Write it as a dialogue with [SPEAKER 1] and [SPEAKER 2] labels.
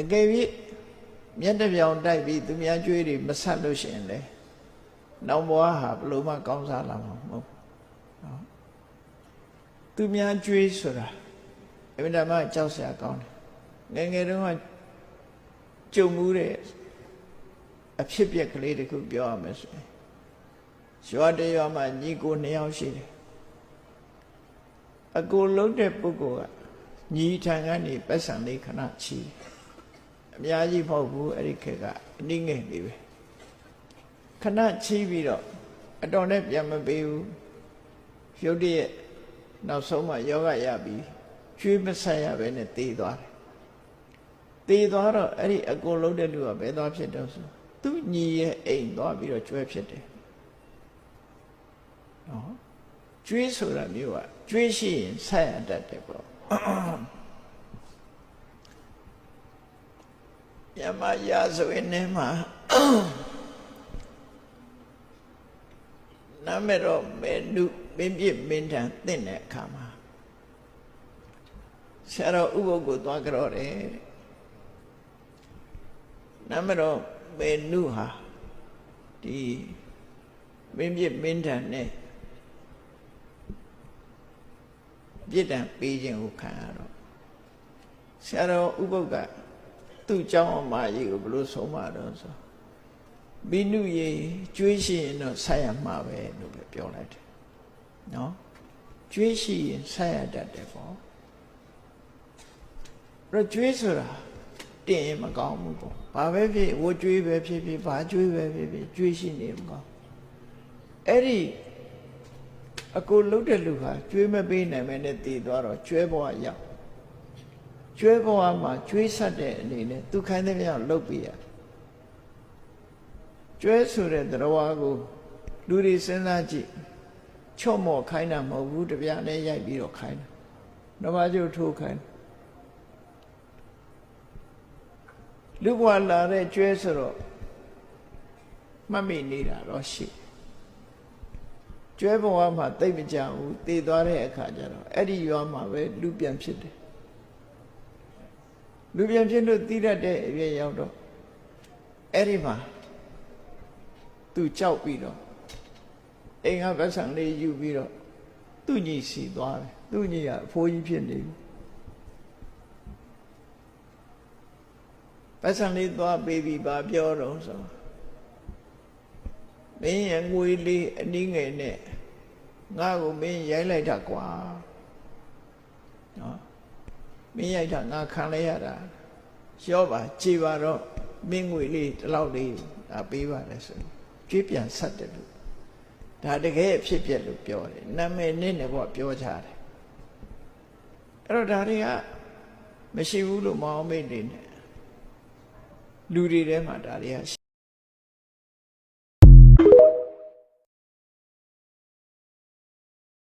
[SPEAKER 1] အကယ်၍မျက်နှာပြောင်တိုက်ပြီးသူများကြွေးတွေမဆက်လို့ရှိရင်လေနောင်ဘဝဟာဘလို့မှကောင်းစားလာမှာမဟုတ်နော်သူများကြွေးဆိုတာအမှန်တမ်းကြောက်စရာကောင်းတယ်ငယ်တုန်းကကြုံမှုတဲ့အဖြစ်ပြက်ကလေးတခုပြောရမယ်ဆိုရင်ရွာတရွာမှာညီကို2ယောက်ရှိတယ်အကိုလုံးတဲ့ပုဂ္ဂိုလ်ကညီထံကနေပတ်စံလေးခဏချီအများကြီးမဟုတ်ဘူးအဲ့ဒီခေတ်ကအနည်းငယ်လေးပဲခဏချီပြီးတော့အတော်နဲ့ပြန်မပေးဘူးရုတ်တရက်နောက်ဆုံးမှယောဂရပြီးကျွေးမဆက်ရပဲနဲ့တည်သွားတယ်တည်သွားတော့အဲ့ဒီအကိုလုံးတဲ့လူကဘယ်သွားဖြစ်တော့ဆိုသူညီရဲ့အိမ်သွားပြီးတော့ကျွဲဖြစ်တယ်နော်ကျွေးဆိုတာမျိုးကကျွေးရှိရင်ဆက်ရတတ်တယ်ပေါ့ယမရာဆိုရင်လည်းမှာနာမည်တော့မေနုမင်းပြစ်မင်းထန်တင့်တဲ့အခါမှာဆရာတော်ဥပုပ်ကိုသွားကြတော့တယ်နာမည်တော့မေနုဟာဒီမင်းပြစ်မင်းထန်နဲ့ပြစ်ဒဏ်ပေးခြင်းကိုခံရတော့ဆရာတော်ဥပုပ်ကသူ့เจ้าအမကြီးကိုဘလို့ဆုံးမတော့ဆိုဘိနုရေကျွေးရှိရင်တော့ဆက်ရမှာပဲလို့ပဲပြောလိုက်တယ်နော်ကျွေးရှိရင်ဆက်ရတတ်တယ်ပေါ့အဲ့တော့ကျွေးဆိုတာတင်ရင်မကောင်းဘူးပေါ့ဘာပဲဖြစ်ဝကျွေးပဲဖြစ်ဖြစ်ဘာကျွေးပဲဖြစ်ဖြစ်ကျွေးရှိနေမကောင်းအဲ့ဒီအကိုလှုပ်တဲ့လူဟာကျွေးမပေးနိုင်မဲနဲ့တည်သွားတော့ကျွဲဘဝရောက်ကျွဲဘဝမှာကျွေးဆက်တဲ့အနေနဲ့သူခိုင်းတဲ့မြောက်လှုပ်ပြရကျွဲဆိုတဲ့တရားကိုလူတွေစဉ်းစားကြည့်ချော့မော့ခိုင်းတာမဟုတ်ဘူးတပြားနဲ့ရိုက်ပြီးတော့ခိုင်းတာနမကျုပ်ထိုးခိုင်းလူဘဝလာတဲ့ကျွဲဆိုတော့မှတ်မိနေတာတော့ရှိကျွဲဘဝမှာတိတ်မကြဘူးတည်သွားတဲ့အခါကျတော့အဲ့ဒီရွာမှာပဲလူပြန်ဖြစ်တယ်လူပြန်ဖြစ်လို့သိတတ်တဲ့အရွယ်ရောက်တော့အဲ့ဒီမှာသူကြောက်ပြီးတော့အိမ်ကဗတ်ဆံလေးယူပြီးတော့သူ့ညီစီသွားတယ်သူ့ညီကအဖိုးကြီးဖြစ်နေပြီဗတ်ဆံလေးသွားပေးပြီးပါပြောတော့ဆိုမင်းရဲ့ငွေလေးအနည်းငယ်နဲ့ငါ့ကိုမင်းရိုက်လိုက်တာကွာနော်မင်းရိုက်တာငါခံလိုက်ရတာရောပါကြည်ပါတော့မင်းငွေလေးဒီလောက်လေးဒါပေးပါလေဆိုကြွေးပြန်ဆက်တယ်လို့ဒါတကယ်အဖြစ်ပြက်လို့ပြောတယ်နာမည်နဲ့လည်းပေါ့ပြောကြတယ်အဲ့တော့ဒါတွေကမရှိဘူးလို့မအောင်မိတ်နေတယ်လူတွေထဲမှာဒါတွေကရှ